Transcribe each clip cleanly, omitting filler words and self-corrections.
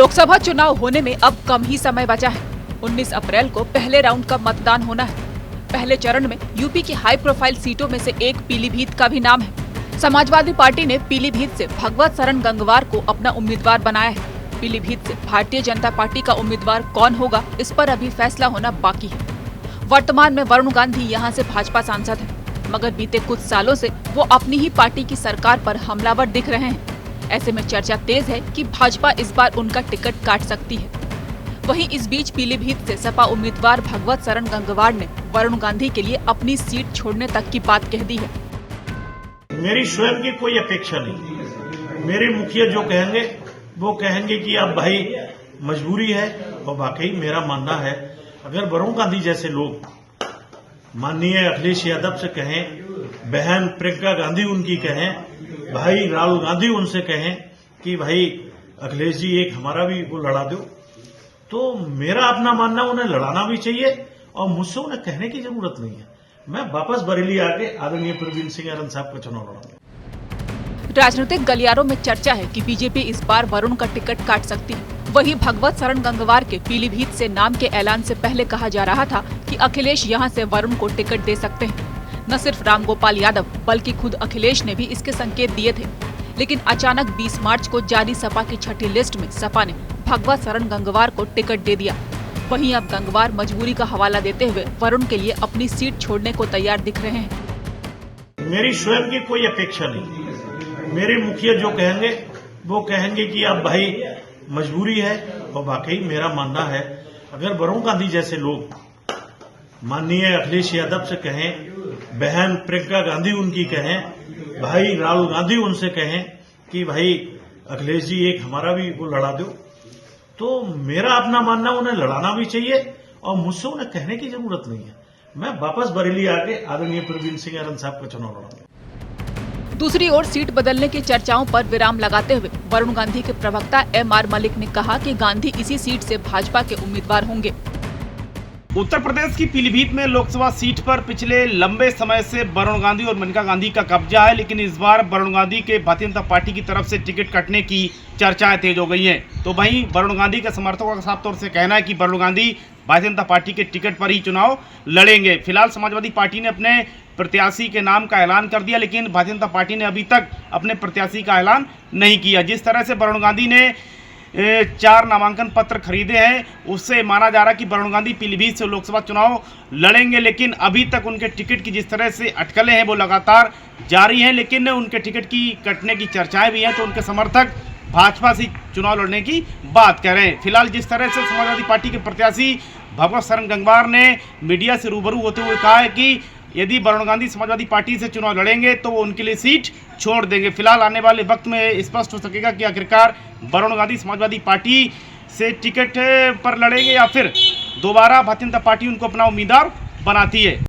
लोकसभा चुनाव होने में अब कम ही समय बचा है। 19 अप्रैल को पहले राउंड का मतदान होना है। पहले चरण में यूपी की हाई प्रोफाइल सीटों में से एक पीलीभीत का भी नाम है। समाजवादी पार्टी ने पीलीभीत से भगवत शरण गंगवार को अपना उम्मीदवार बनाया है। पीलीभीत से भारतीय जनता पार्टी का उम्मीदवार कौन होगा, इस पर अभी फैसला होना बाकी है। वर्तमान में वरुण गांधी यहाँ से भाजपा सांसद है, मगर बीते कुछ सालों से वो अपनी ही पार्टी की सरकार पर हमलावर दिख रहे हैं। ऐसे में चर्चा तेज है कि भाजपा इस बार उनका टिकट काट सकती है। वहीं इस बीच पीलीभीत से सपा उम्मीदवार भगवत शरण गंगवार ने वरुण गांधी के लिए अपनी सीट छोड़ने तक की बात कह दी है। मेरी स्वयं की कोई अपेक्षा नहीं। मेरे मुखिया जो कहेंगे वो कहेंगे कि अब भाई मजबूरी है, और वाकई मेरा मानना है अगर वरुण गांधी जैसे लोग माननीय अखिलेश यादव से कहें, बहन प्रियंका गांधी उनकी कहें, भाई राहुल गांधी उनसे कहें कि भाई अखिलेश जी एक हमारा भी वो लड़ा दो, तो मेरा अपना मानना उन्हें लड़ाना भी चाहिए और मुझसे उन्हें कहने की जरूरत नहीं है। मैं वापस बरेली आके आदरणीय प्रवीण सिंह आनंद साहब का चुनाव लड़ाऊंगा। राजनीतिक गलियारों में चर्चा है कि बीजेपी इस बार वरुण का टिकट काट सकती है। वहीं भगवत शरण गंगवार के पीलीभीत से नाम के ऐलान से पहले कहा जा रहा था कि अखिलेश यहां से वरुण को टिकट दे सकते हैं। न सिर्फ रामगोपाल यादव बल्कि खुद अखिलेश ने भी इसके संकेत दिए थे, लेकिन अचानक 20 मार्च को जारी सपा की छठी लिस्ट में सपा ने भगवत शरण गंगवार को टिकट दे दिया। वहीं अब गंगवार मजबूरी का हवाला देते हुए वरुण के लिए अपनी सीट छोड़ने को तैयार दिख रहे हैं। मेरी स्वयं की कोई अपेक्षा नहीं। मेरे मुखिया जो कहेंगे वो कहेंगे कि अब भाई मजबूरी है, और वाकई मेरा मानना है अगर वरुण गांधी जैसे लोग माननीय अखिलेश यादव से कहें, बहन प्रियंका गांधी उनकी कहें, भाई राहुल गांधी उनसे कहें कि भाई अखिलेश जी एक हमारा भी वो लड़ा दो, तो मेरा अपना मानना उन्हें लड़ाना भी चाहिए और मुझसे उन्हें कहने की जरूरत नहीं है। मैं वापस बरेली आके आदरणीय प्रवीण सिंह आनंद साहब का चुनाव लड़ाऊंगा। दूसरी ओर सीट बदलने की चर्चाओं पर विराम लगाते हुए वरुण गांधी के प्रवक्ता एम.आर. मलिक ने कहा कि गांधी इसी सीट से भाजपा के उम्मीदवार होंगे। उत्तर प्रदेश की पीलीभीत में लोकसभा सीट पर पिछले लंबे समय से वरुण गांधी और मेनका गांधी का कब्जा है, लेकिन इस बार वरुण गांधी के भारतीय जनता पार्टी की तरफ से टिकट कटने की चर्चाएं तेज हो गई हैं। तो वहीं वरुण गांधी के समर्थकों का साफ तौर से कहना है कि वरुण गांधी भारतीय जनता पार्टी के टिकट पर ही चुनाव लड़ेंगे। फिलहाल समाजवादी पार्टी ने अपने प्रत्याशी के नाम का ऐलान कर दिया, लेकिन भारतीय जनता पार्टी ने अभी तक अपने प्रत्याशी का ऐलान नहीं किया। जिस तरह से वरुण गांधी ने 4 नामांकन पत्र खरीदे हैं, उससे माना जा रहा है कि वरुण गांधी पीलीभीत से लोकसभा चुनाव लड़ेंगे, लेकिन अभी तक उनके टिकट की जिस तरह से अटकलें हैं वो लगातार जारी हैं। लेकिन उनके टिकट की कटने की चर्चाएं भी हैं, तो उनके समर्थक भाजपा से चुनाव लड़ने की बात कर रहे हैं। फिलहाल जिस तरह से समाजवादी पार्टी के प्रत्याशी भगवत शरण गंगवार ने मीडिया से रूबरू होते हुए कहा है कि यदि वरुण गांधी समाजवादी पार्टी से चुनाव लड़ेंगे तो वो उनके लिए सीट छोड़ देंगे। फिलहाल आने वाले वक्त में स्पष्ट हो सकेगा कि आखिरकार वरुण गांधी समाजवादी पार्टी से टिकट पर लड़ेंगे या फिर दोबारा भारतीय जनता पार्टी उनको अपना उम्मीदवार बनाती है।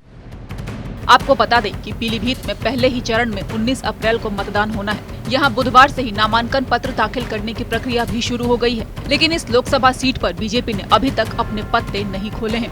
आपको बता दें कि पीलीभीत में पहले ही चरण में 19 अप्रैल को मतदान होना है। यहां बुधवार से ही नामांकन पत्र दाखिल करने की प्रक्रिया भी शुरू हो गई है, लेकिन इस लोकसभा सीट पर बीजेपी ने अभी तक अपने पत्ते नहीं खोले हैं।